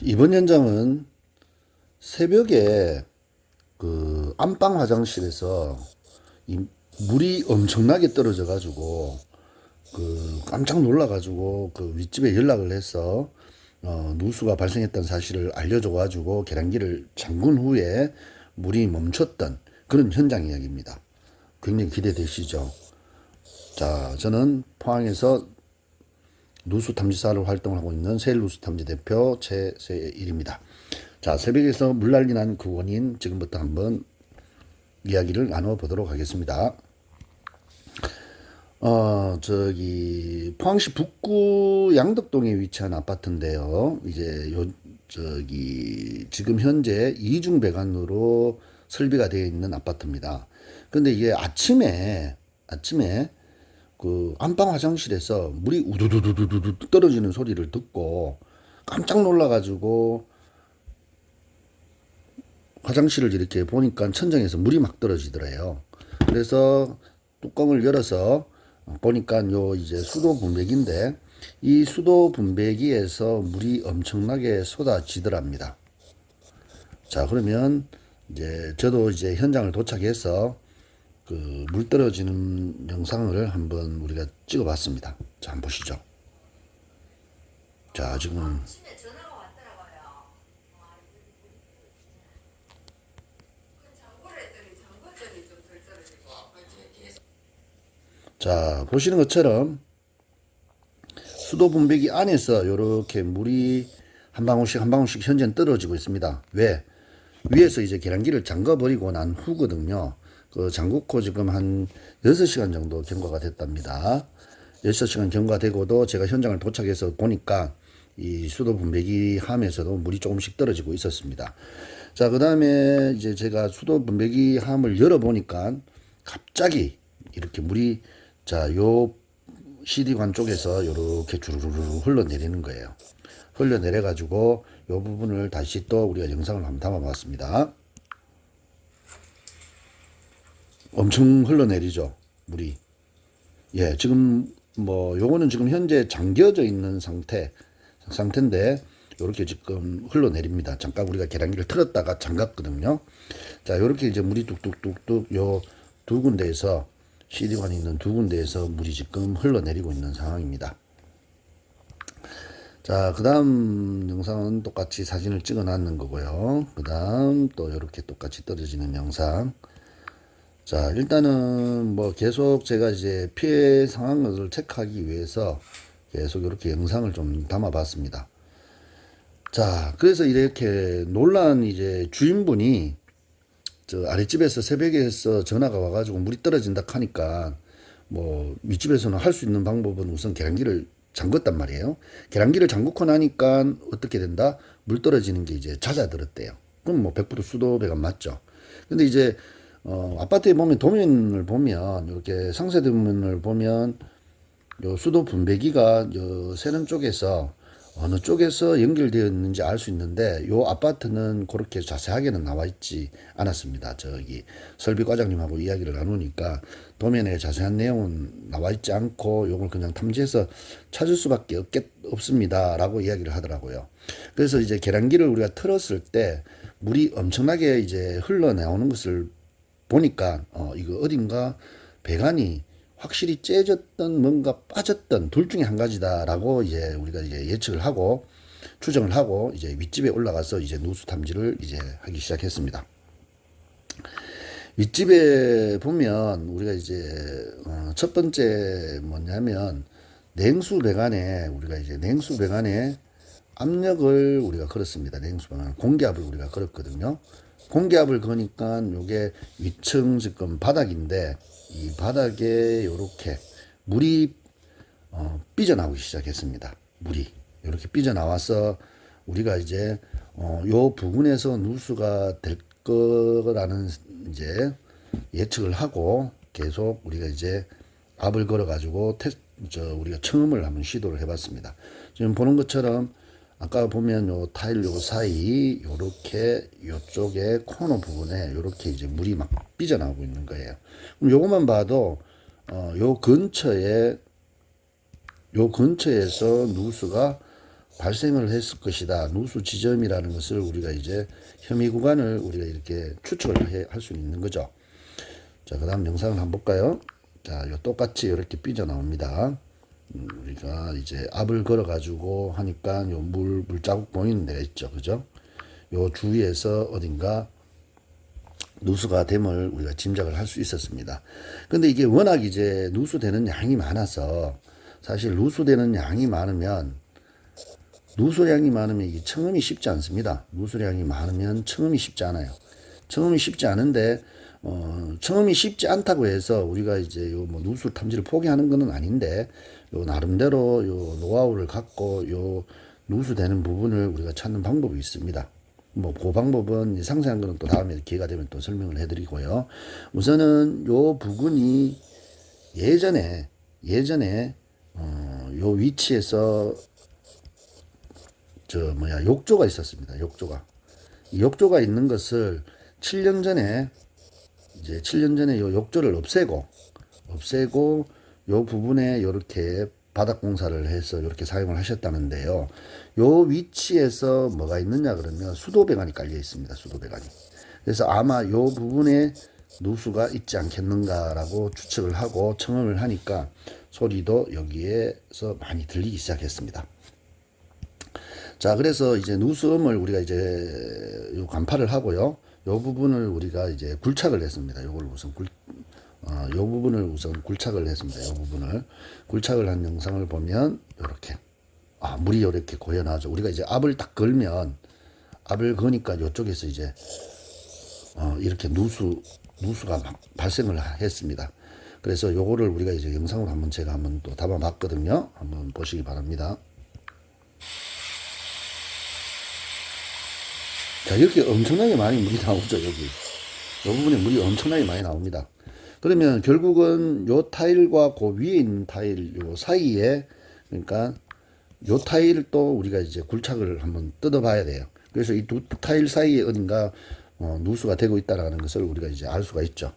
이번 현장은 새벽에 그 안방 화장실에서 이 물이 엄청나게 떨어져 가지고 그 깜짝 놀라 가지고 그 윗집에 연락을 해서 누수가 발생했다는 사실을 알려줘 가지고 계량기를 잠근 후에 물이 멈췄던 그런 현장 이야기입니다. 굉장히 기대되시죠? 자, 저는 포항에서 누수 탐지사로 활동을 하고 있는 세일누수 탐지 대표 최세일입니다. 자, 새벽에서 물난리 난 그 원인 지금부터 한번 이야기를 나눠보도록 하겠습니다. 포항시 북구 양덕동에 위치한 아파트인데요. 이제 지금 현재 이중 배관으로 설비가 되어 있는 아파트입니다. 근데 이게 아침에 그 안방 화장실에서 물이 우두두두두두 떨어지는 소리를 듣고 깜짝 놀라가지고 화장실을 이렇게 보니까 천장에서 물이 막 떨어지더래요. 그래서 뚜껑을 열어서 보니까 요 이제 수도 분배기인데 이 수도 분배기에서 물이 엄청나게 쏟아지더랍니다. 자, 그러면 이제 저도 이제 현장을 도착해서 그 물 떨어지는 영상을 한번 우리가 찍어 봤습니다. 자, 한번 보시죠. 자, 지금 자, 보시는 것처럼 수도 분배기 안에서 이렇게 물이 한 방울씩 한 방울씩 현재는 떨어지고 있습니다. 왜? 위에서 이제 계량기를 잠가 버리고 난 후거든요. 그 잠그고 지금 한 6시간 정도 경과가 됐답니다. 6시간 경과되고도 제가 현장을 도착해서 보니까 이 수도 분배기 함에서도 물이 조금씩 떨어지고 있었습니다. 자, 그 다음에 이제 제가 수도 분배기 함을 열어보니까 갑자기 이렇게 물이 자, 요 CD관 쪽에서 이렇게 주르르르 흘러내리는 거예요. 흘러내려가지고 요 부분을 다시 또 우리가 영상을 한번 담아봤습니다. 엄청 흘러내리죠, 물이. 예, 지금 뭐 요거는 지금 현재 잠겨져 있는 상태인데 요렇게 지금 흘러내립니다. 잠깐 우리가 계량기를 틀었다가 잠갔거든요. 자, 요렇게 이제 물이 뚝뚝뚝뚝 요 두 군데에서 CD관이 있는 두 군데에서 물이 지금 흘러내리고 있는 상황입니다. 자, 그 다음 영상은 똑같이 사진을 찍어 놨는 거고요. 그 다음 또 이렇게 똑같이 떨어지는 영상. 자, 일단은 뭐 계속 제가 이제 피해 상황을 체크하기 위해서 계속 이렇게 영상을 좀 담아 봤습니다. 자, 그래서 이렇게 놀란 이제 주인분이 저 아랫집에서 새벽에서 전화가 와가지고 물이 떨어진다 하니까 뭐 윗집에서는 할 수 있는 방법은 우선 계량기를 잠궜단 말이에요. 계량기를 잠그고 나니까 어떻게 된다? 물 떨어지는 게 이제 잦아들었대요. 그럼 뭐 100% 수도 배관 맞죠. 근데 이제 아파트에 보면 도면을 보면 이렇게 상세 도면을 보면 요 수도 분배기가 요 세는 쪽에서 어느 쪽에서 연결되어 있는지 알 수 있는데 요 아파트는 그렇게 자세하게는 나와 있지 않았습니다. 저기 설비 과장님하고 이야기를 나누니까 도면에 자세한 내용은 나와 있지 않고 요걸 그냥 탐지해서 찾을 수밖에 없습니다라고 이야기를 하더라고요. 그래서 이제 계량기를 우리가 틀었을 때 물이 엄청나게 이제 흘러나오는 것을 보니까 이거 어딘가 배관이 확실히 째졌던 뭔가 빠졌던 둘 중에 한 가지다라고 이제 우리가 이제 예측을 하고 추정을 하고 이제 윗집에 올라가서 이제 누수 탐지를 이제 하기 시작했습니다. 윗집에 보면 우리가 이제 첫 번째 뭐냐면 냉수 배관에 우리가 이제 냉수 배관에 압력을 우리가 걸었습니다. 냉수 배관 공기압을 우리가 걸었거든요. 공기압을 거니까 요게 위층 지금 바닥인데 이 바닥에 요렇게 물이 삐져나오기 시작했습니다. 물이 이렇게 삐져나와서 우리가 이제 요 부분에서 누수가 될 거라는 이제 예측을 하고 계속 우리가 이제 압을 걸어 가지고 우리가 청음을 한번 시도를 해봤습니다. 지금 보는 것처럼 아까 보면 요 타일 요 사이 요렇게 요쪽에 코너 부분에 요렇게 이제 물이 막 삐져나오고 있는 거예요. 그럼 요것만 봐도 요 근처에서 누수가 발생을 했을 것이다. 누수 지점이라는 것을 우리가 이제 혐의 구간을 우리가 이렇게 추측을 할 수 있는 거죠. 자, 그 다음 영상을 한번 볼까요? 자, 요 똑같이 이렇게 삐져나옵니다. 우리가 이제 압을 걸어가지고 하니까 요 물자국 보이는 데가 있죠. 그죠? 요 주위에서 어딘가 누수가 됨을 우리가 짐작을 할 수 있었습니다. 근데 이게 워낙 이제 누수되는 양이 많아서 사실 누수되는 양이 많으면 누수량이 많으면 이게 청음이 쉽지 않습니다. 누수량이 많으면 청음이 쉽지 않아요. 청음이 쉽지 않은데 청음이 쉽지 않다고 해서 우리가 이제 요 뭐 누수 탐지를 포기하는 것은 아닌데 요 나름대로 요 노하우를 갖고 요 누수되는 부분을 우리가 찾는 방법이 있습니다. 뭐 그 방법은 상세한 거는 또 다음에 기회가 되면 또 설명을 해드리고요. 우선은 요 부근이 예전에 요 위치에서 욕조가 있었습니다. 욕조가 있는 것을 7년 전에 요 욕조를 없애고 요 부분에 요렇게 바닥 공사를 해서 이렇게 사용을 하셨다는데요. 요 위치에서 뭐가 있느냐 그러면 수도배관이 깔려 있습니다. 수도배관이. 그래서 아마 요 부분에 누수가 있지 않겠는가라고 추측을 하고 청음을 하니까 소리도 여기에서 많이 들리기 시작했습니다. 자, 그래서 이제 누수음을 우리가 이제 요 간파를 하고요. 요 부분을 우리가 이제 굴착을 했습니다. 요걸 우선 요 부분을 우선 굴착을 했습니다. 요 부분을 굴착을 한 영상을 보면 요렇게 물이 요렇게 고여 나오죠. 우리가 이제 압을 딱 걸면 압을 거니까 요쪽에서 이제 이렇게 누수가 막 발생을 했습니다. 그래서 요거를 우리가 이제 영상으로 한번 제가 한번 또 담아 봤거든요. 한번 보시기 바랍니다. 자, 이렇게 엄청나게 많이 물이 나오죠. 여기 이 부분에 물이 엄청나게 많이 나옵니다. 그러면 결국은 요 타일과 그 위에 있는 타일 요 사이에, 그러니까 요 타일을 또 우리가 이제 굴착을 한번 뜯어 봐야 돼요. 그래서 이 두 타일 사이에 어딘가 누수가 되고 있다라는 것을 우리가 이제 알 수가 있죠.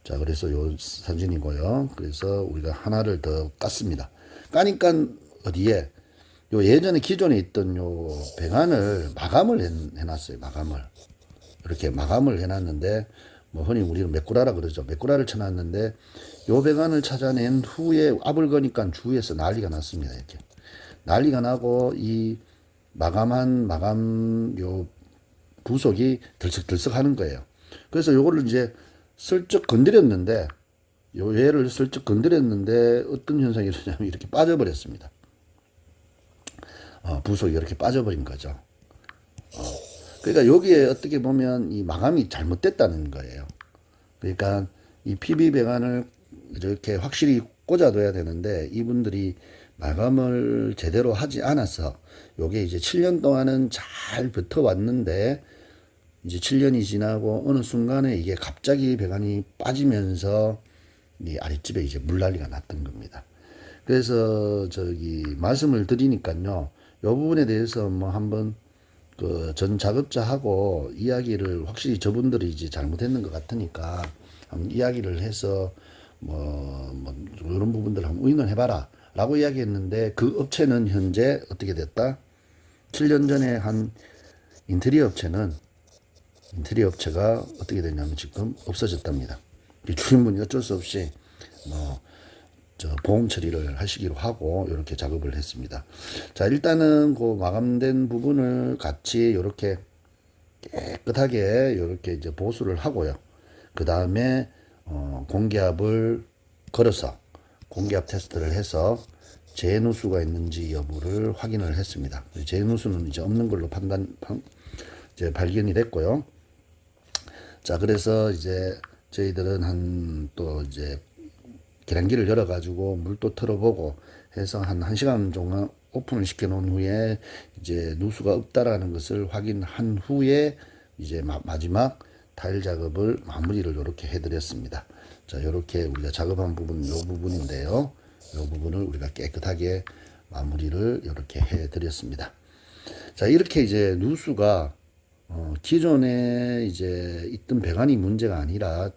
자, 그래서 요 사진이고요. 그래서 우리가 하나를 더 깠습니다. 까니까 어디에 요 예전에 기존에 있던 요 배관을 마감을 해놨어요. 이렇게 마감을 해놨는데, 뭐 흔히 우리는 메꾸라라 그러죠. 메꾸라를 쳐놨는데 요 배관을 찾아낸 후에 압을 거니까 주위에서 난리가 났습니다. 이렇게 난리가 나고 이 마감 요 부속이 들썩들썩 하는 거예요. 그래서 요거를 이제 슬쩍 건드렸는데 요 얘를 슬쩍 건드렸는데 어떤 현상이 일어나냐면 이렇게 빠져버렸습니다. 부속이 이렇게 빠져버린 거죠. 그러니까 여기에 어떻게 보면 이 마감이 잘못됐다는 거예요. 그러니까 이 PB 배관을 이렇게 확실히 꽂아둬야 되는데 이분들이 마감을 제대로 하지 않아서 요게 이제 7년 동안은 잘 버텨왔는데 이제 7년이 지나고 어느 순간에 이게 갑자기 배관이 빠지면서 이 아랫집에 이제 물난리가 났던 겁니다. 그래서 말씀을 드리니까요. 요 부분에 대해서 뭐 한번 그 전 작업자하고 이야기를 확실히 저분들이 이제 잘못했는 것 같으니까 한번 이야기를 해서 뭐 이런 부분들을 한번 의논해봐라 라고 이야기했는데 그 업체는 현재 어떻게 됐다? 7년 전에 한 인테리어 업체가 어떻게 됐냐면 지금 없어졌답니다. 주인분이 어쩔 수 없이 보험 처리를 하시기로 하고 이렇게 작업을 했습니다. 자, 일단은 그 마감된 부분을 같이 이렇게 깨끗하게 이렇게 이제 보수를 하고요. 그 다음에 공기압을 걸어서 공기압 테스트를 해서 재누수가 있는지 여부를 확인을 했습니다. 재누수는 이제 없는 걸로 이제 발견이 됐고요. 자, 그래서 이제 저희들은 또 이제 계량기를 열어가지고 물도 틀어보고 해서 한 1시간 정도 오픈을 시켜 놓은 후에 이제 누수가 없다라는 것을 확인한 후에 이제 마지막 타일 작업을 마무리를 이렇게 해드렸습니다. 자, 이렇게 우리가 작업한 부분, 요 부분인데요. 요 부분을 우리가 깨끗하게 마무리를 이렇게 해드렸습니다. 자, 이렇게 이제 누수가 기존에 이제 있던 배관이 문제가 아니라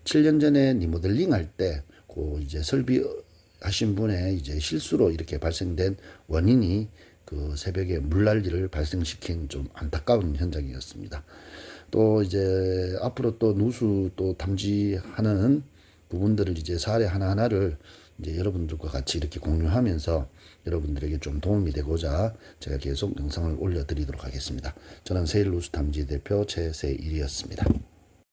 7년 전에 리모델링 할 때 그 이제 설비하신 분의 이제 실수로 이렇게 발생된 원인이 그 새벽에 물난리를 발생시킨 좀 안타까운 현장이었습니다. 또 이제 앞으로 또 누수 또 탐지하는 부분들을 이제 사례 하나하나를 이제 여러분들과 같이 이렇게 공유하면서 여러분들에게 좀 도움이 되고자 제가 계속 영상을 올려드리도록 하겠습니다. 저는 세일누수 탐지 대표 최세일이었습니다.